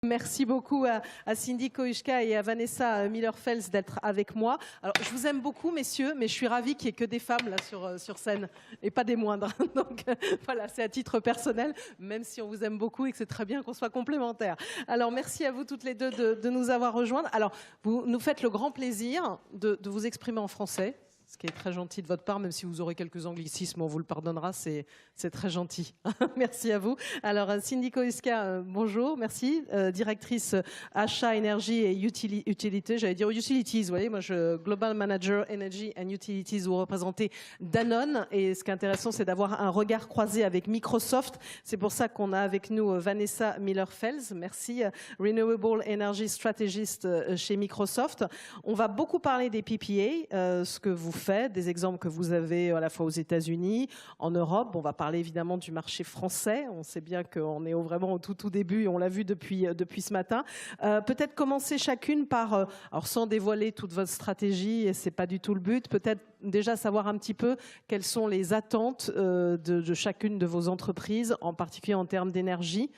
Merci beaucoup à Cindy Koichka et à Vanessa Miller-Fels d'être avec moi. Alors, je vous aime beaucoup, messieurs, mais je suis ravie qu'il n'y ait que des femmes là sur scène et pas des moindres. Donc voilà, c'est à titre personnel, même si on vous aime beaucoup et que c'est très bien qu'on soit complémentaires. Alors, merci à vous toutes les deux de nous avoir rejoints. Alors, vous nous faites le grand plaisir de vous exprimer en français, ce qui est très gentil de votre part, même si vous aurez quelques anglicismes, on vous le pardonnera, c'est très gentil. Merci à vous. Alors, Cindy Koichka, bonjour, merci. Directrice achat, énergie et utilité, j'allais dire utilities, vous voyez, moi, Global Manager Energy and Utilities, vous représentez Danone. Et ce qui est intéressant, c'est d'avoir un regard croisé avec Microsoft. C'est pour ça qu'on a avec nous Vanessa Miller-Fels, merci, Renewable Energy Strategist chez Microsoft. On va beaucoup parler des PPA, ce que vous faites, des exemples que vous avez à la fois aux États-Unis, en Europe. On va parler évidemment du marché français. On sait bien qu'on est vraiment au tout début et on l'a vu depuis ce matin. Peut-être commencer chacune par, alors sans dévoiler toute votre stratégie, et c'est pas du tout le but, peut-être déjà savoir un petit peu quelles sont les attentes de chacune de vos entreprises, en particulier en termes d'énergie.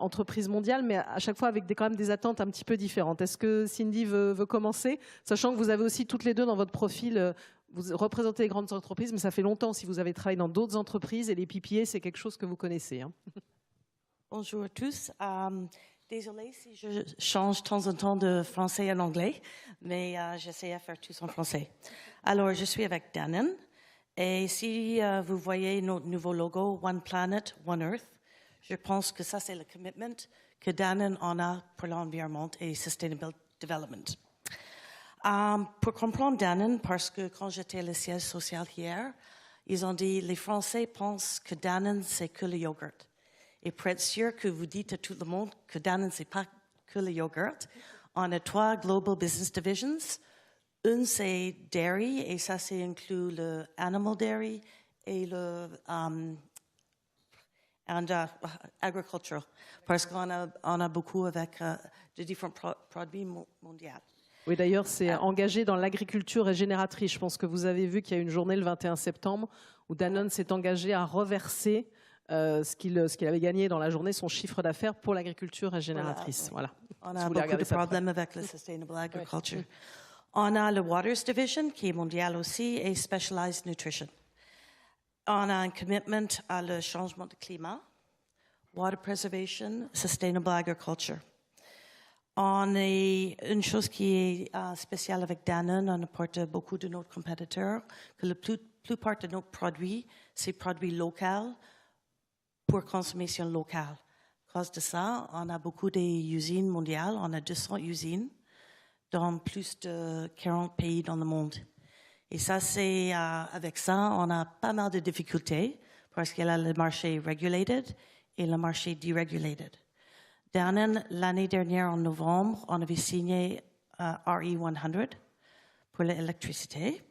Entreprise mondiale, mais à chaque fois avec quand même des attentes un petit peu différentes. Est-ce que Cindy veut commencer? Sachant que vous avez aussi toutes les deux dans votre profil, vous représentez les grandes entreprises, mais ça fait longtemps si vous avez travaillé dans d'autres entreprises et les PPA, c'est quelque chose que vous connaissez. Hein. Bonjour à tous. Désolée si je change de temps en temps de français en anglais, mais j'essaie de faire tout en français. Alors, je suis avec Danone, et si vous voyez notre nouveau logo, One Planet, One Earth, je pense que ça, c'est le commitment que Danone en a pour l'environnement et Sustainable Development. Pour comprendre Danone, parce que quand j'étais au siège social hier, ils ont dit les Français pensent que Danone, c'est que le yogourt. Et pour être sûr que vous dites à tout le monde que Danone, c'est pas que le yogourt, on a 3 Global Business Divisions. Une, c'est Dairy, et ça inclut le Animal Dairy et le agricultural, parce qu'on a beaucoup avec de différents produits mondiaux. Oui, d'ailleurs, c'est engagé dans l'agriculture régénératrice. Je pense que vous avez vu qu'il y a une journée le 21 septembre où Danone s'est engagé à reverser ce qu'il avait gagné dans la journée, son chiffre d'affaires pour l'agriculture régénératrice. Voilà. On a beaucoup de problèmes avec le Sustainable Agriculture. Oui. On a le Waters Division, qui est mondial aussi, et Specialized Nutrition. On a un commitment à le changement de climat, water preservation, sustainable agriculture. On est une chose qui est spéciale avec Danone, on apporte beaucoup de nos compétiteurs, que la plupart de nos produits, c'est produits locaux pour consommation locale. À cause de ça, on a beaucoup d'usines mondiales, on a 200 usines dans plus de 40 pays dans le monde. Et ça, c'est avec ça, on a pas mal de difficultés parce qu'il y a le marché regulated et le marché deregulated. Danone, l'année dernière, en novembre, on avait signé RE100 pour l'électricité.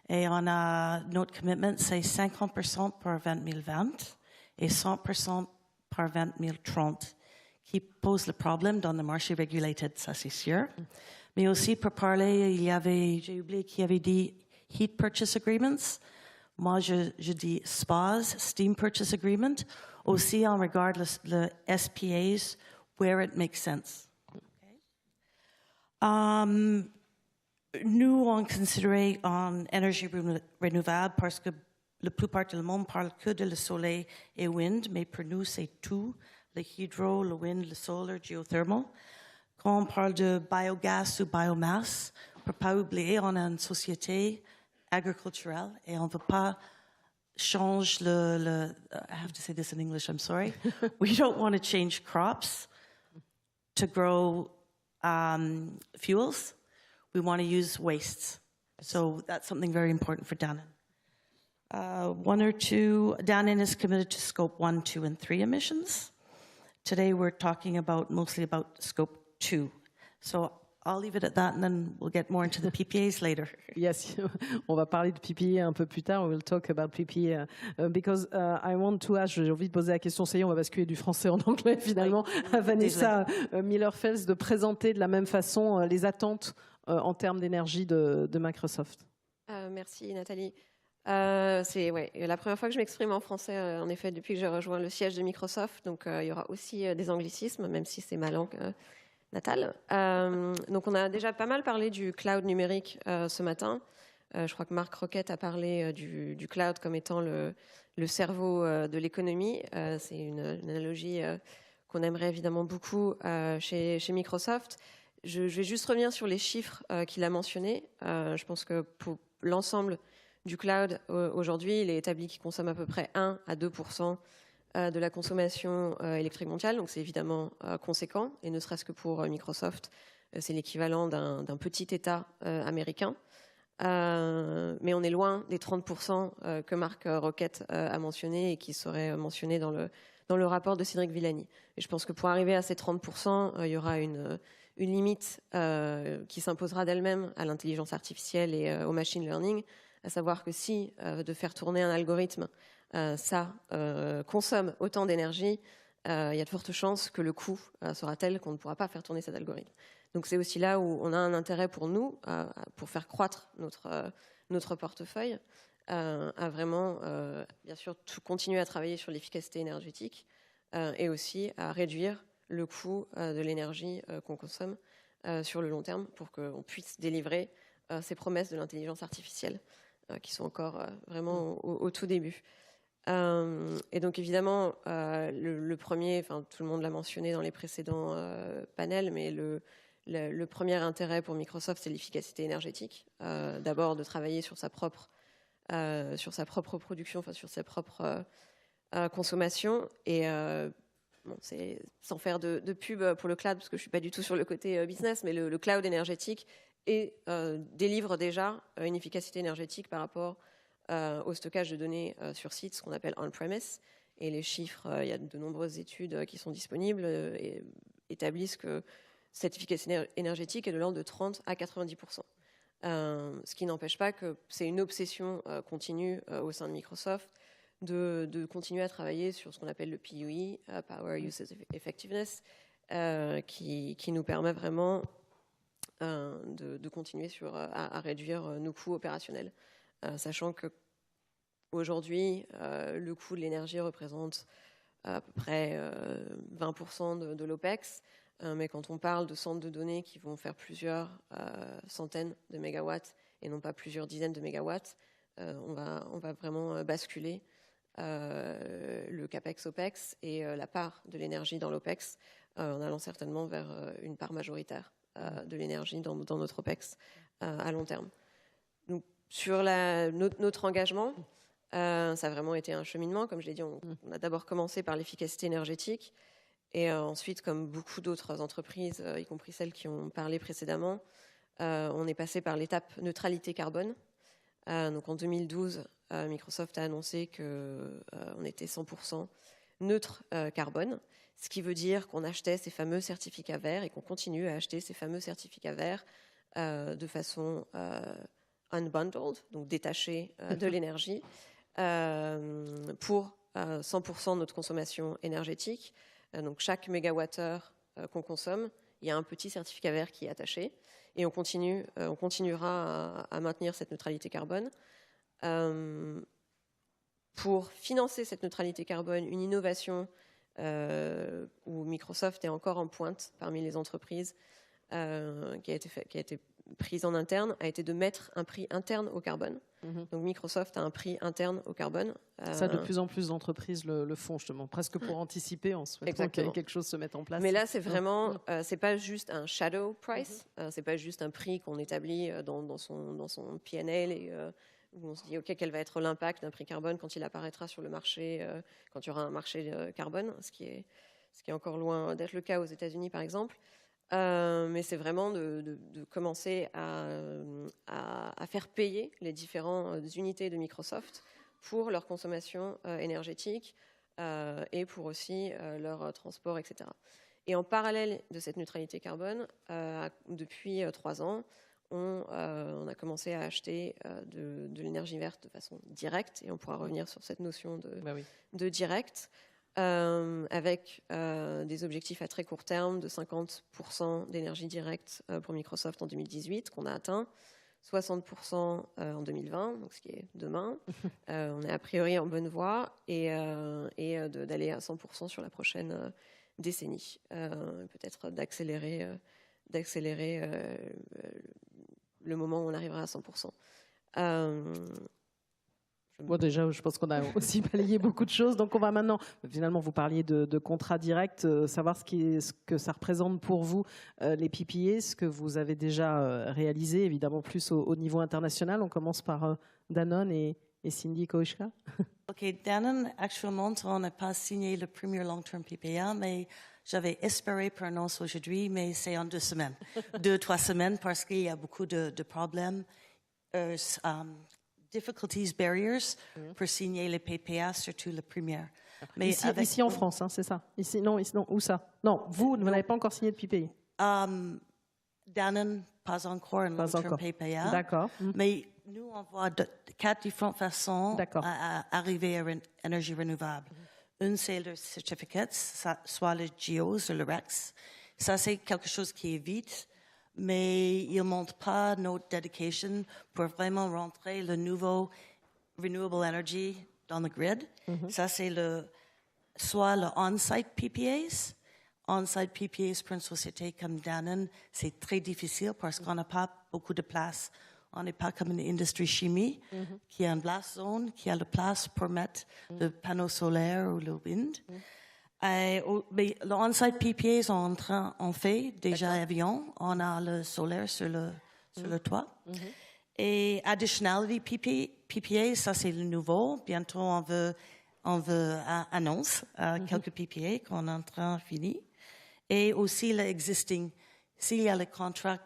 Et on a notre commitment, c'est 50% par 2020 et 100% par 2030, qui pose le problème dans le marché regulated, ça c'est sûr. Mais aussi pour parler, j'ai oublié qui avait dit Heat Purchase Agreements. Moi, je dis SPAs, Steam Purchase Agreement. Aussi, on regarde le SPAs where it makes sense. Okay. Nous, on considère en énergie renouvelable parce que la plupart du monde parle que de le soleil et wind, mais pour nous, c'est tout, le hydro, le wind, le solar, le géothermal. Quand on parle de biogaz ou biomasse, pour ne pas oublier, on a une société agriculturelle et on ne veut pas changer I have to say this in English, I'm sorry. We don't want to change crops to grow fuels. We want to use wastes. So that's something very important for Danone. Danone is committed to scope 1, 2, and 3 emissions. Today we're talking mostly about scope 2. So I'll leave it at that and then we'll get more into the PPAs later. Yes, on va parler de PPA un peu plus tard. We'll talk about PPA because I want to ask, j'ai envie de poser la question, ça y est, on va basculer du français en anglais finalement, à Vanessa Miller-Fels de présenter de la même façon les attentes en termes d'énergie de Microsoft. Merci Nathalie. C'est la première fois que je m'exprime en français, en effet, depuis que j'ai rejoint le siège de Microsoft. Donc, il y aura aussi des anglicismes, même si c'est ma langue natale. Donc, on a déjà pas mal parlé du cloud numérique ce matin. Je crois que Marc Roquette a parlé du cloud comme étant le cerveau de l'économie. C'est une analogie qu'on aimerait évidemment beaucoup chez Microsoft. Je vais juste revenir sur les chiffres qu'il a mentionnés. Je pense que pour l'ensemble du cloud, aujourd'hui, il est établi qu'il consomme à peu près 1 à 2% de la consommation électrique mondiale. Donc, c'est évidemment conséquent. Et ne serait-ce que pour Microsoft, c'est l'équivalent d'un petit État américain. Mais on est loin des 30% que Marc Roquette a mentionné et qui seraient mentionnés dans le rapport de Cédric Villani. Et je pense que pour arriver à ces 30%, il y aura une limite qui s'imposera d'elle-même à l'intelligence artificielle et au machine learning, à savoir que si de faire tourner un algorithme, ça consomme autant d'énergie, il y a de fortes chances que le coût sera tel qu'on ne pourra pas faire tourner cet algorithme. Donc c'est aussi là où on a un intérêt pour nous, pour faire croître notre portefeuille, à vraiment, bien sûr, continuer à travailler sur l'efficacité énergétique et aussi à réduire le coût de l'énergie qu'on consomme sur le long terme pour qu'on puisse délivrer ces promesses de l'intelligence artificielle qui sont encore vraiment au tout début. Et donc évidemment, le premier, enfin tout le monde l'a mentionné dans les précédents panels, mais le premier intérêt pour Microsoft, c'est l'efficacité énergétique. D'abord de travailler sur sa propre production, enfin sur sa propre consommation. Et c'est sans faire de pub pour le cloud, parce que je suis pas du tout sur le côté business, mais le cloud énergétique délivre déjà une efficacité énergétique par rapport au stockage de données sur site, ce qu'on appelle on-premise. Et les chiffres, il y a de nombreuses études qui sont disponibles et établissent que cette efficacité énergétique est de l'ordre de 30 à 90%. Ce qui n'empêche pas que c'est une obsession continue au sein de Microsoft de continuer à travailler sur ce qu'on appelle le PUE, Power Usage Effectiveness, qui nous permet vraiment de continuer à réduire nos coûts opérationnels. Sachant que aujourd'hui, le coût de l'énergie représente à peu près 20% de l'OPEX, mais quand on parle de centres de données qui vont faire plusieurs centaines de mégawatts et non pas plusieurs dizaines de mégawatts, on va vraiment basculer le CAPEX-OPEX et la part de l'énergie dans l'OPEX en allant certainement vers une part majoritaire de l'énergie dans notre OPEX à long terme. Donc, sur notre engagement, ça a vraiment été un cheminement. Comme je l'ai dit, on a d'abord commencé par l'efficacité énergétique et ensuite, comme beaucoup d'autres entreprises, y compris celles qui ont parlé précédemment, on est passé par l'étape neutralité carbone. Donc en 2012, Microsoft a annoncé qu'on était 100% neutre carbone, ce qui veut dire qu'on achetait ces fameux certificats verts et qu'on continue à acheter ces fameux certificats verts de façon unbundled, donc détachée de l'énergie, pour 100% de notre consommation énergétique. Donc chaque mégawattheure qu'on consomme, il y a un petit certificat vert qui est attaché et on continuera à maintenir cette neutralité carbone. Pour financer cette neutralité carbone, une innovation où Microsoft est encore en pointe parmi les entreprises qui a été prise en interne, a été de mettre un prix interne au carbone. Donc Microsoft a un prix interne au carbone. Ça, de plus en plus d'entreprises le font justement, presque pour anticiper en souhaitant que quelque chose se mette en place. Mais là, c'est vraiment, c'est pas juste un shadow price, c'est pas juste un prix qu'on établit dans son P&L et où on se dit ok, quel va être l'impact d'un prix carbone quand il apparaîtra sur le marché, quand il y aura un marché carbone, ce qui est encore loin d'être le cas aux États-Unis par exemple. Mais c'est vraiment de commencer à faire payer les différentes unités de Microsoft pour leur consommation énergétique et pour aussi leur transport, etc. Et en parallèle de cette neutralité carbone, depuis 3 ans, on a commencé à acheter de l'énergie verte de façon directe, et on pourra revenir sur cette notion de direct, avec des objectifs à très court terme de 50% d'énergie directe pour Microsoft en 2018 qu'on a atteint, 60% en 2020, donc ce qui est demain. On est a priori en bonne voie et d'aller à 100% sur la prochaine décennie. Peut-être d'accélérer le moment où on arrivera à 100%. Bon, déjà, je pense qu'on a aussi balayé beaucoup de choses. Donc, on va maintenant, finalement, vous parliez de contrats directs, savoir ce que ça représente pour vous, les PPA, ce que vous avez déjà réalisé, évidemment, plus au niveau international. On commence par Danone et Cindy Koishka. OK, Danone, actuellement, on n'a pas signé le premier long-term PPA, mais j'avais espéré pour annonce aujourd'hui, mais c'est en 2 semaines. 2-3 semaines, parce qu'il y a beaucoup de problèmes. Difficulties, barriers pour signer les PPA, surtout le premier. Mais ici en France, hein, c'est ça. Ici, non, où ça? Non, vous n'avez pas encore signé de PPA. Danone, pas encore un long-term PPA. D'accord. Mais nous, on voit 4 différentes façons d'arriver à l'énergie renouvelable. Une, c'est le certificat, soit le GEOS ou le REX. Ça, c'est quelque chose qui est vite, mais il ne montre pas notre dedication pour vraiment rentrer le nouveau renewable energy dans le grid. Ça, c'est soit le on-site PPAs. On-site PPAs pour une société comme Danone, c'est très difficile parce qu'on n'a pas beaucoup de place. On n'est pas comme une industrie chimie qui a une blast zone, qui a la place pour mettre le panneau solaire ou le wind. Mais le on-site PPAs, on fait déjà avion. On a le solaire sur le toit. Et additionality PPA, ça c'est le nouveau. Bientôt, on veut annoncer quelques PPA qu'on est en train de finir. Et aussi l'existing. S'il y a le contrat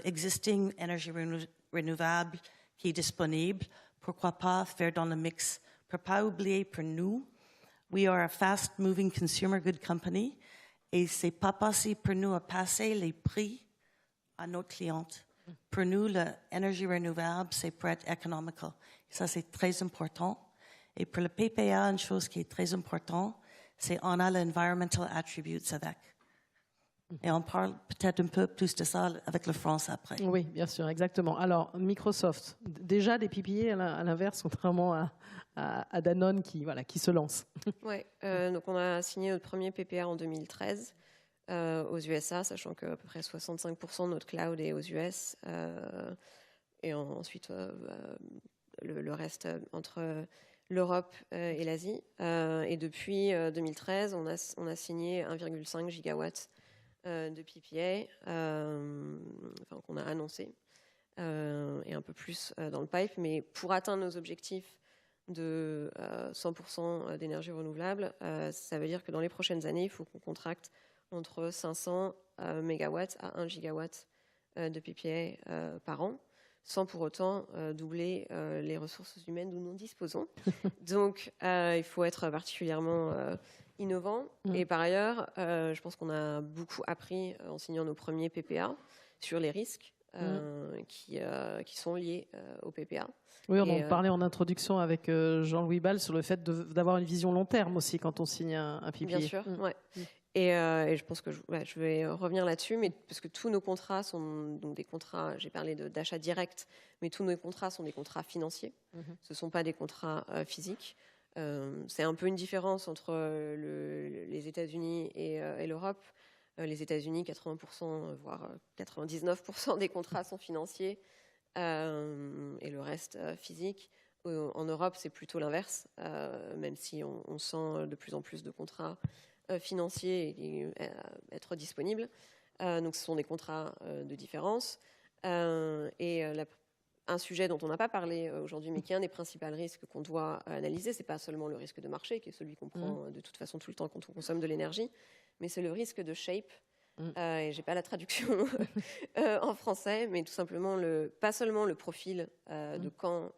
existing énergie renouvelable qui est disponible, pourquoi pas faire dans le mix? Pour ne pas oublier, pour nous, we are a fast-moving consumer good company et c'est pas possible pour nous à passer les prix à nos clientes. Pour nous, l'énergie renouvelable, c'est pour être économique. Ça, c'est très important. Et pour le PPA, une chose qui est très importante, c'est on a l'environmental attributes avec. Et on parle peut-être un peu plus de ça avec la France après. Oui, bien sûr, exactement. Alors, Microsoft, déjà des PPA à l'inverse, contrairement à Danone qui se lance. Oui, donc on a signé notre premier PPA en 2013 aux USA, sachant qu'à peu près 65% de notre cloud est aux US. Et ensuite, le reste entre l'Europe et l'Asie. Et depuis 2013, on a signé 1,5 gigawatts de PPA qu'on a annoncé et un peu plus dans le pipe. Mais pour atteindre nos objectifs de 100% d'énergie renouvelable, ça veut dire que dans les prochaines années, il faut qu'on contracte entre 500 mégawatts à 1 gigawatt de PPA par an, sans pour autant doubler les ressources humaines dont nous disposons. Donc, il faut être particulièrement innovant. Et par ailleurs, je pense qu'on a beaucoup appris en signant nos premiers PPA sur les risques qui sont liés au PPA. Oui, on en parlait en introduction avec Jean-Louis Ball sur le fait d'avoir une vision long terme aussi quand on signe un PPA. Bien sûr, ouais. Et je pense que je vais revenir là-dessus, mais parce que tous nos contrats sont donc des contrats, j'ai parlé d'achat direct, mais tous nos contrats sont des contrats financiers. Ce ne sont pas des contrats physiques. C'est un peu une différence entre les États-Unis et l'Europe. Les États-Unis, 80%, voire 99% des contrats sont financiers et le reste physique. En Europe, c'est plutôt l'inverse, même si on sent de plus en plus de contrats financiers être disponibles. Donc, ce sont des contrats de différence. Un sujet dont on n'a pas parlé aujourd'hui, mais qui est un des principaux risques qu'on doit analyser, c'est pas seulement le risque de marché, qui est celui qu'on prend de toute façon tout le temps quand on consomme de l'énergie, mais c'est le risque de shape. Et j'ai pas la traduction en français, mais tout simplement pas seulement le profil de quand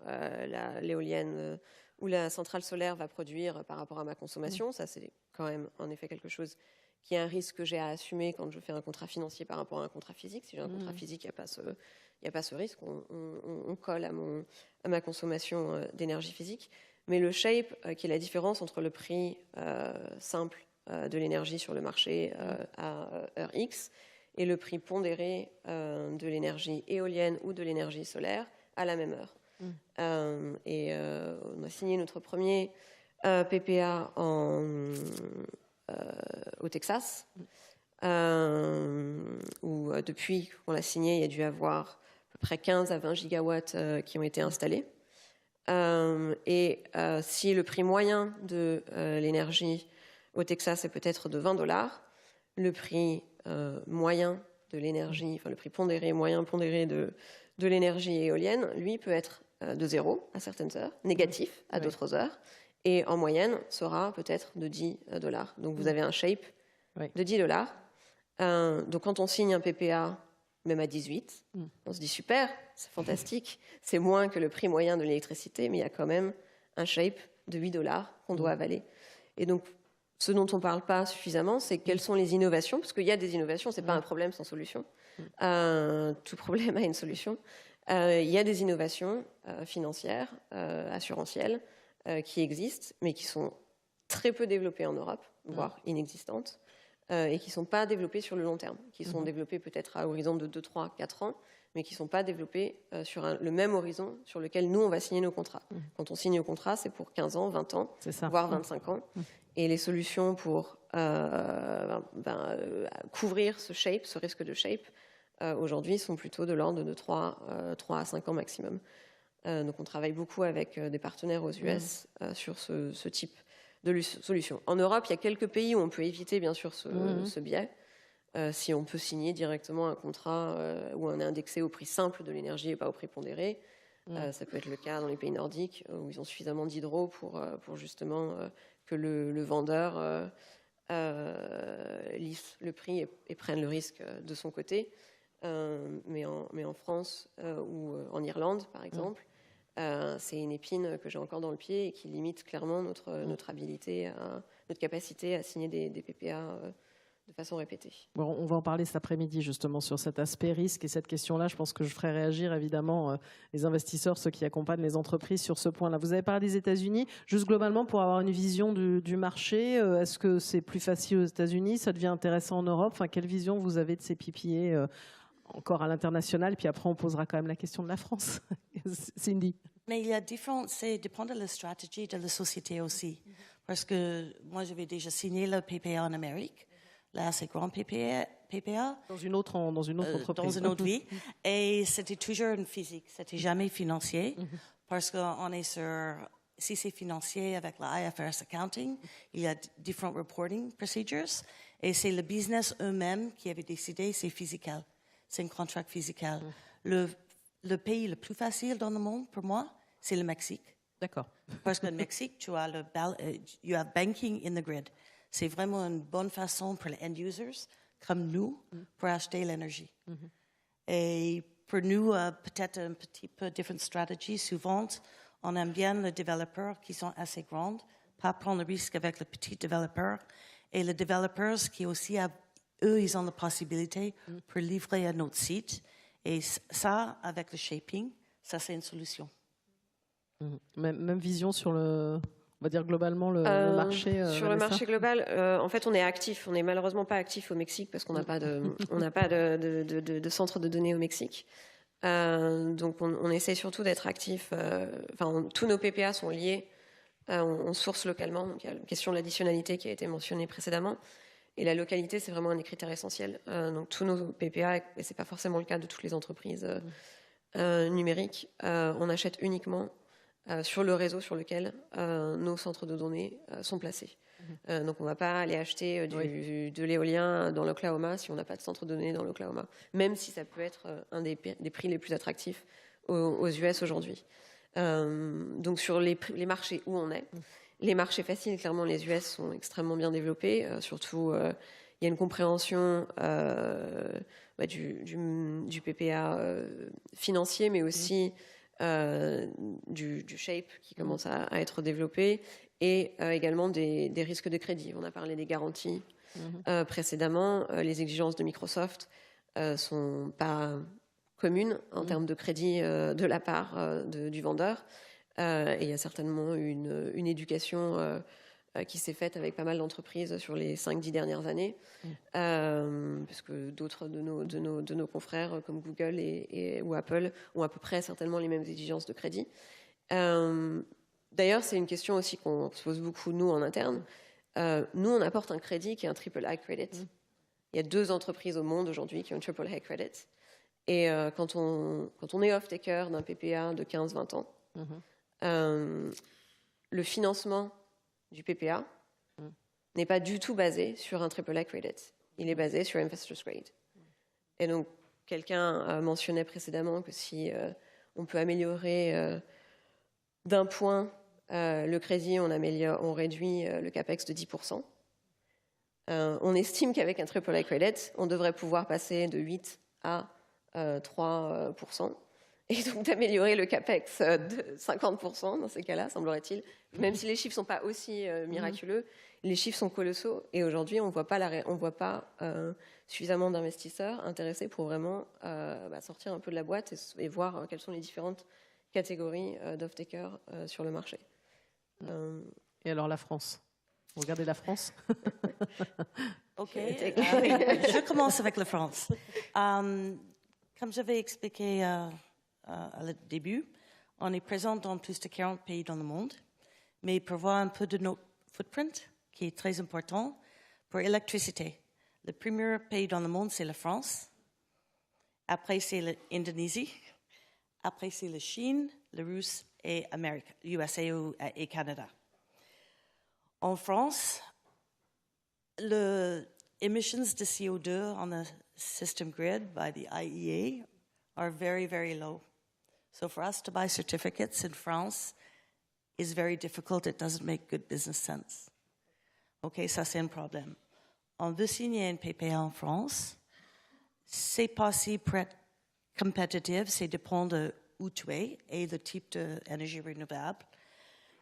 l'éolienne ou la centrale solaire va produire par rapport à ma consommation. Ça, c'est quand même en effet quelque chose qui est un risque que j'ai à assumer quand je fais un contrat financier par rapport à un contrat physique. Si j'ai un contrat physique, il n'y a pas ce risque. On colle à ma consommation d'énergie physique. Mais le shape, qui est la différence entre le prix simple de l'énergie sur le marché à heure X et le prix pondéré de l'énergie éolienne ou de l'énergie solaire à la même heure. On a signé notre premier PPA au Texas, où depuis qu'on l'a signé, il y a dû avoir à peu près 15 à 20 gigawatts qui ont été installés. Si le prix moyen de l'énergie au Texas est peut-être de $20, le prix moyen de l'énergie, enfin le prix moyen pondéré de l'énergie éolienne, lui, peut être de 0 à certaines heures, négatif à d'autres heures, et en moyenne sera peut-être de $10. Donc vous avez un shape de $10. Donc quand on signe un PPA, même à 18, on se dit super, c'est fantastique, c'est moins que le prix moyen de l'électricité, mais il y a quand même un shape de $8 qu'on doit avaler. Et donc, ce dont on ne parle pas suffisamment, c'est quelles sont les innovations, parce qu'il y a des innovations, ce n'est pas un problème sans solution. Tout problème a une solution. Il y a des innovations financières, assurantielles, qui existent, mais qui sont très peu développées en Europe, voire inexistantes, et qui ne sont pas développées sur le long terme, qui sont développées peut-être à horizon de 2, 3, 4 ans, mais qui ne sont pas développées sur le même horizon sur lequel nous, on va signer nos contrats. Quand on signe un contrat, c'est pour 15 ans, 20 ans, voire 25 ans. Et les solutions pour couvrir ce risque de shape, aujourd'hui, sont plutôt de l'ordre de 3 à 5 ans maximum. Donc on travaille beaucoup avec des partenaires aux US sur ce type de solution. En Europe, il y a quelques pays où on peut éviter bien sûr ce biais. Si on peut signer directement un contrat où on est indexé au prix simple de l'énergie et pas au prix pondéré, ça peut être le cas dans les pays nordiques où ils ont suffisamment d'hydro pour justement que le vendeur lisse le prix et prenne le risque de son côté. Mais en France ou en Irlande, par exemple, c'est une épine que j'ai encore dans le pied et qui limite clairement notre habilité, notre capacité à signer des PPA de façon répétée. Bon, on va en parler cet après-midi justement sur cet aspect risque et cette question-là. Je pense que je ferai réagir évidemment les investisseurs, ceux qui accompagnent les entreprises sur ce point-là. Vous avez parlé des États-Unis. Juste globalement, pour avoir une vision du marché, est-ce que c'est plus facile aux États-Unis? Ça devient intéressant en Europe? Enfin, quelle vision vous avez de ces PPA encore à l'international? Puis après, on posera quand même la question de la France. Cindy. Mais il y a ça dépend de la stratégie de la société aussi. Parce que moi, j'avais déjà signé le PPA en Amérique. Là, c'est grand PPA. Dans une autre entreprise. Dans une autre vie. Et c'était toujours une physique. C'était jamais financier. Parce qu'on est sur, si c'est financier avec la IFRS accounting, il y a different reporting procedures. Et c'est le business eux-mêmes qui avait décidé, c'est physical. C'est un contrat physical. Le pays le plus facile dans le monde, pour moi, c'est le Mexique. D'accord. Parce que le Mexique, tu as you have banking in the grid. C'est vraiment une bonne façon pour les end users, comme nous, pour acheter l'énergie. Et pour nous, peut-être un petit peu différentes stratégies. Souvent, on aime bien les développeurs qui sont assez grands, pas prendre le risque avec les petits développeurs. Et les développeurs qui aussi, eux, ils ont la possibilité pour livrer à notre site. Et ça, avec le shaping, ça, c'est une solution. Même vision sur on va dire globalement le marché. Sur le marché global, en fait, on est actif. On n'est malheureusement pas actif au Mexique parce qu'on n'a pas de centre de données au Mexique. Donc, on essaie surtout d'être actif. Tous nos PPA sont liés. On source localement. Donc, il y a la question de l'additionnalité qui a été mentionnée précédemment. Et la localité, c'est vraiment un des critères essentiels. Donc, tous nos PPA, et c'est pas forcément le cas de toutes les entreprises numériques, on achète uniquement sur le réseau sur lequel nos centres de données sont placés. Donc, on ne va pas aller acheter de l'éolien dans l'Oklahoma si on n'a pas de centre de données dans l'Oklahoma, même si ça peut être un des prix les plus attractifs aux US aujourd'hui. Donc, sur les marchés où on est, les marchés faciles, clairement, les US sont extrêmement bien développés. Surtout, il y a une compréhension du PPA financier, mais aussi du shape qui commence à être développé, et également des risques de crédit. On a parlé des garanties précédemment. Les exigences de Microsoft sont pas communes en termes de crédit de la part du vendeur. Et il y a certainement une éducation qui s'est faite avec pas mal d'entreprises sur les 5-10 dernières années, parce que d'autres de nos confrères comme Google ou Apple ont à peu près certainement les mêmes exigences de crédit. D'ailleurs, c'est une question aussi qu'on se pose beaucoup, nous, en interne. Nous, on apporte un crédit qui est un triple A credit. Il y a 2 entreprises au monde aujourd'hui qui ont triple A credit. Et quand on est off-taker d'un PPA de 15-20 ans, le financement du PPA n'est pas du tout basé sur un triple A credit. Il est basé sur Investors Grade. Et donc, quelqu'un mentionnait précédemment que si on peut améliorer d'un point le crédit, on réduit le CAPEX de 10%. On estime qu'avec un triple A credit, on devrait pouvoir passer de 8 à 3%. Et donc d'améliorer le CAPEX de 50% dans ces cas-là, semblerait-il. Même si les chiffres ne sont pas aussi miraculeux, les chiffres sont colossaux. Et aujourd'hui, on ne voit pas suffisamment d'investisseurs intéressés pour vraiment sortir un peu de la boîte et voir quelles sont les différentes catégories d'off-takers sur le marché. Et alors la France? Vous regardez la France? OK. Je commence avec la France. Comme j'avais expliqué au début, on est présent dans plus de 40 pays dans le monde, mais pour voir un peu de notre footprint, qui est très important, pour l'électricité. Le premier pays dans le monde, c'est la France. Après, c'est l'Indonésie. Après, c'est la Chine, la Russie et USA et Canada. En France, les emissions de CO2 on the system grid by the IEA are very, very low. So for us to buy certificates in France is very difficult. It doesn't make good business sense. OK, ça c'est un problème. On veut signer un PPA en France. C'est possible pour être compétitif, c'est dépend de où tu es et le type d'énergie renouvelable.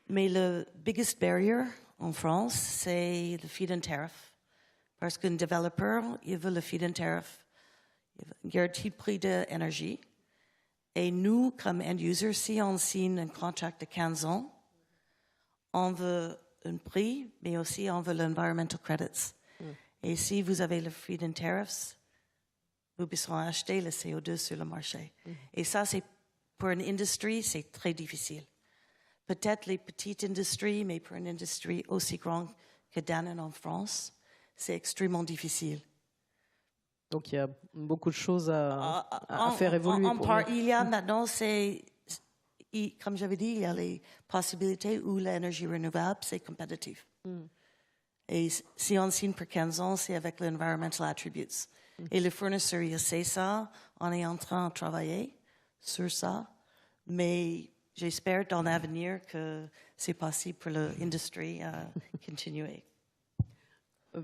Mais le biggest barrier en France, c'est le feed-in tariff. Parce qu'un développeur, il veut le feed-in tariff. Il veut un garantie de prix d'énergie. Et nous, comme end-user, si on signe un contrat de 15 ans, on veut un prix, mais aussi on veut l'environmental credits. Et si vous avez le feed-in tariffs, vous pouvez acheter le CO2 sur le marché. Et ça, c'est pour une industrie, c'est très difficile. Peut-être les petites industries, mais pour une industrie aussi grande que Danone en France, c'est extrêmement difficile. Donc il y a beaucoup de choses à faire évoluer. Il y a maintenant, comme j'avais dit, il y a les possibilités où l'énergie renouvelable, c'est compétitif. Et si on signe pour 15 ans, c'est avec l'environmental attributes. Et le fournisseur, il sait ça. On est en train de travailler sur ça. Mais j'espère dans l'avenir que c'est possible pour l'industrie de continuer.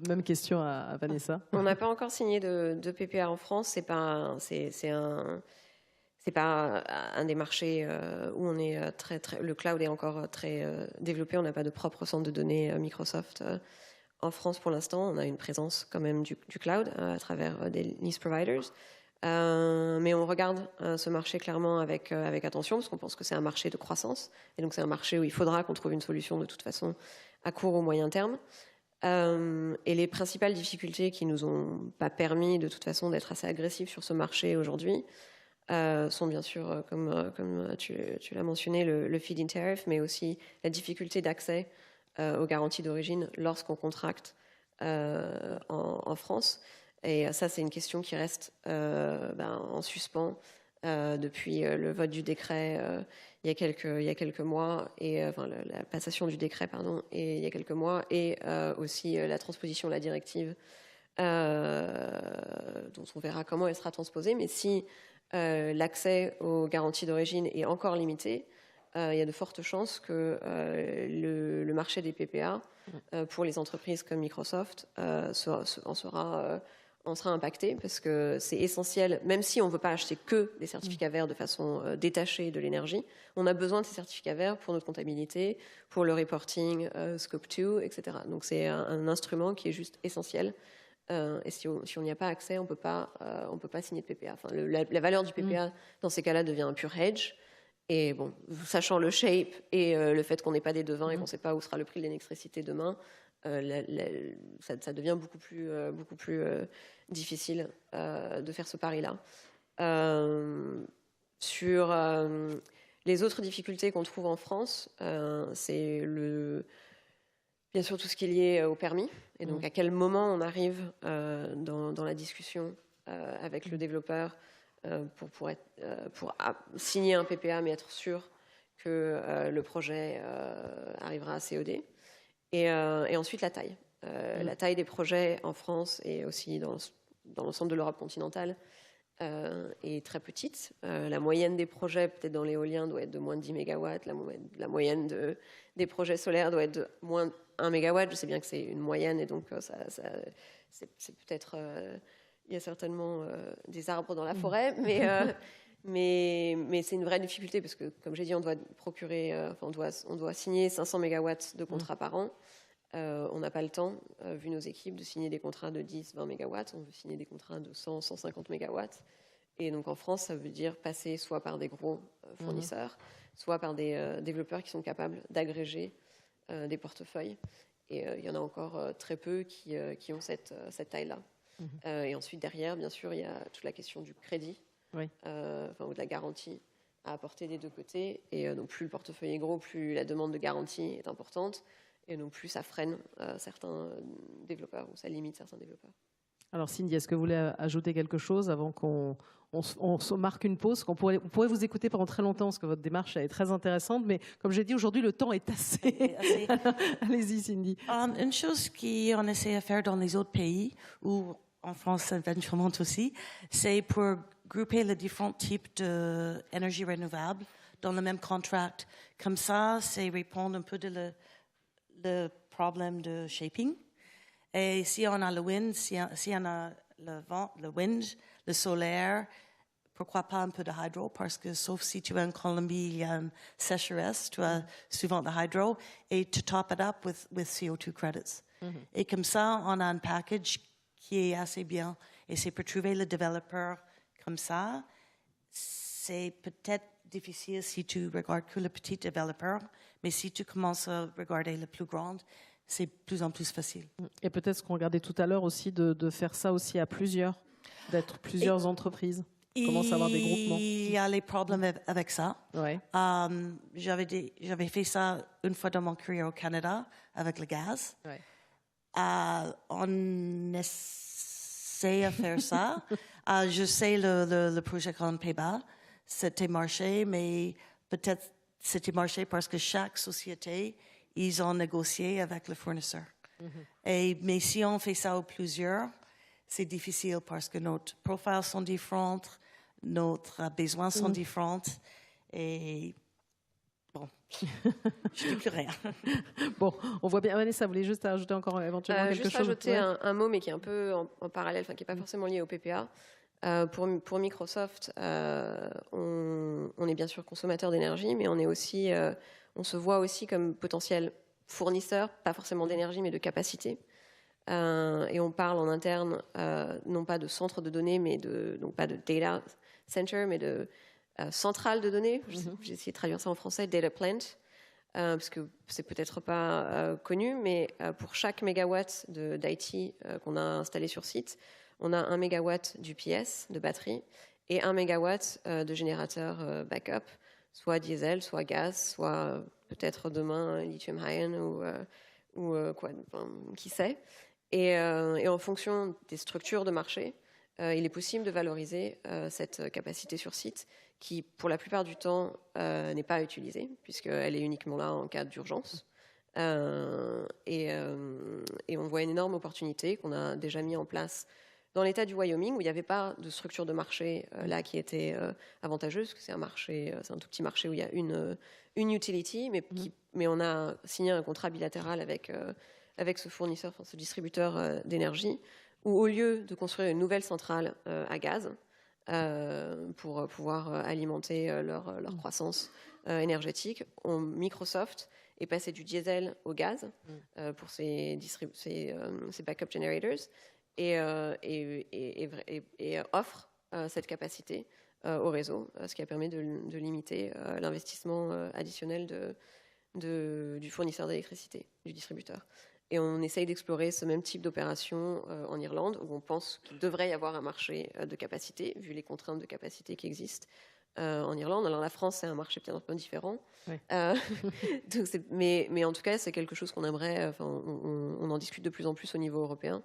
Même question à Vanessa. On n'a pas encore signé de PPA en France. C'est pas un des marchés où on est le cloud est encore très développé. On n'a pas de propre centre de données Microsoft en France pour l'instant. On a une présence quand même du cloud à travers des lease providers. Mais on regarde ce marché clairement avec attention parce qu'on pense que c'est un marché de croissance. Et donc c'est un marché où il faudra qu'on trouve une solution de toute façon à court ou moyen terme. Et les principales difficultés qui nous ont pas permis de toute façon d'être assez agressifs sur ce marché aujourd'hui sont bien sûr, comme tu l'as mentionné, le feed-in tariff, mais aussi la difficulté d'accès aux garanties d'origine lorsqu'on contracte en France. Et ça, c'est une question qui reste en suspens depuis le vote du décret il y a quelques mois, et la passation du décret, pardon, et il y a quelques mois, et aussi la transposition de la directive, dont on verra comment elle sera transposée. Mais si l'accès aux garanties d'origine est encore limité, il y a de fortes chances que le marché des PPA pour les entreprises comme Microsoft on sera impacté, parce que c'est essentiel, même si on ne veut pas acheter que des certificats verts de façon détachée de l'énergie, on a besoin de ces certificats verts pour notre comptabilité, pour le reporting, Scope 2, etc. Donc c'est un instrument qui est juste essentiel. Et si on n'y a pas accès, on peut pas signer de PPA. Enfin, la valeur du PPA, dans ces cas-là, devient un pur hedge. Et bon, sachant le shape et le fait qu'on n'est pas des devins et qu'on ne sait pas où sera le prix de l'électricité demain, ça devient beaucoup plus difficile de faire ce pari-là. Sur les autres difficultés qu'on trouve en France, c'est bien sûr tout ce qui est lié au permis, et donc à quel moment on arrive dans la discussion avec le développeur pour signer un PPA, mais être sûr que le projet arrivera à COD. Et ensuite la taille. La taille des projets en France et aussi dans l'ensemble de l'Europe continentale est très petite. La moyenne des projets, peut-être dans l'éolien, doit être de moins de 10 MW. La moyenne des projets solaires doit être de moins de 1 MW. Je sais bien que c'est une moyenne et donc c'est peut-être... il y a certainement des arbres dans la forêt, mais c'est une vraie difficulté parce que, comme j'ai dit, on doit on doit signer 500 MW de contrats par an. On n'a pas le temps, vu nos équipes, de signer des contrats de 10, 20 MW. On veut signer des contrats de 100, 150 MW. Et donc en France, ça veut dire passer soit par des gros fournisseurs, soit par des développeurs qui sont capables d'agréger des portefeuilles. Et il y en a encore très peu qui ont cette taille-là. Et ensuite, derrière, bien sûr, il y a toute la question du crédit, ou de la garantie à apporter des deux côtés. Et donc, plus le portefeuille est gros, plus la demande de garantie est importante. Et donc, plus ça freine certains développeurs, ou ça limite certains développeurs. Alors, Cindy, est-ce que vous voulez ajouter quelque chose avant qu'on se marque une pause? On pourrait vous écouter pendant très longtemps, parce que votre démarche est très intéressante. Mais comme j'ai dit, aujourd'hui, le temps est assez. Allez-y, Cindy. Une chose qu'on essaie de faire dans les autres pays, ou en France éventuellement aussi, c'est pour grouper les différents types d'énergie renouvelable dans le même contrat. Comme ça, c'est répondre un peu le problème de shaping. Et si on a le wind, si on a le vent, le wind, le solaire, pourquoi pas un peu de hydro? Parce que sauf si tu es en Colombie, il y a une sécheresse, tu as souvent de hydro, et to top it up with CO2 credits. Et comme ça, on a un package qui est assez bien. Et c'est pour trouver le développeur comme ça. C'est peut-être difficile si tu regardes que le petit développeur, mais si tu commences à regarder le plus grand, c'est de plus en plus facile. Et peut-être ce qu'on regardait tout à l'heure aussi, de faire ça aussi à plusieurs, d'être plusieurs entreprises. Commence à avoir des groupements. Il y a les problèmes avec ça. Ouais. J'avais fait ça une fois dans mon carrière au Canada avec le gaz. Ouais. On essaie de faire ça. Je sais le projet Grand Pays-Bas, c'était marché, mais peut-être c'était marché parce que chaque société, ils ont négocié avec le fournisseur. Mais si on fait ça à plusieurs, c'est difficile parce que nos profils sont différents, nos besoins sont différents. Et bon, je ne dis plus rien. Bon, on voit bien. Vanessa, vous voulez juste ajouter encore éventuellement quelque chose? Juste rajouter un mot, mais qui est un peu en parallèle, qui n'est pas forcément lié au PPA. Pour Microsoft, on est bien sûr consommateur d'énergie, mais on se voit aussi comme potentiel fournisseur, pas forcément d'énergie, mais de capacité. Et on parle en interne, non pas de centre de données, donc pas de data center, mais de centrale de données. J'ai essayé de traduire ça en français, data plant, parce que c'est peut-être pas connu, mais pour chaque mégawatt d'IT qu'on a installé sur site, on a 1 mégawatt d'UPS, de batterie, et 1 mégawatt de générateur backup, soit diesel, soit gaz, soit peut-être demain lithium-ion ou quoi, enfin, qui sait. Et en fonction des structures de marché, il est possible de valoriser cette capacité sur site qui, pour la plupart du temps, n'est pas utilisée, puisqu'elle est uniquement là en cas d'urgence. Et on voit une énorme opportunité qu'on a déjà mis en place dans l'État du Wyoming, où il n'y avait pas de structure de marché là qui était avantageuse, parce que c'est un tout petit marché où il y a une utility, mais on a signé un contrat bilatéral avec ce fournisseur, ce distributeur d'énergie, où au lieu de construire une nouvelle centrale à gaz pour pouvoir alimenter leur croissance énergétique, Microsoft est passé du diesel au gaz pour ses backup generators et offre cette capacité au réseau, ce qui a permis de limiter l'investissement additionnel du fournisseur d'électricité, du distributeur. Et on essaye d'explorer ce même type d'opération en Irlande, où on pense qu'il devrait y avoir un marché de capacité, vu les contraintes de capacité qui existent en Irlande. Alors la France, c'est un marché peut-être un peu différent. Oui. Donc mais en tout cas, c'est quelque chose qu'on aimerait, on en discute de plus en plus au niveau européen,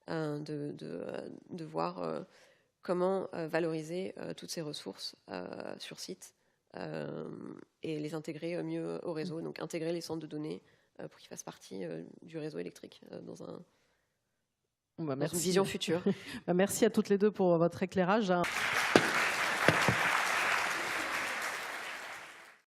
de voir comment valoriser toutes ces ressources sur site et les intégrer mieux au réseau. Donc intégrer les centres de données pour qu'ils fassent partie du réseau électrique dans une vision future. Merci à toutes les deux pour votre éclairage.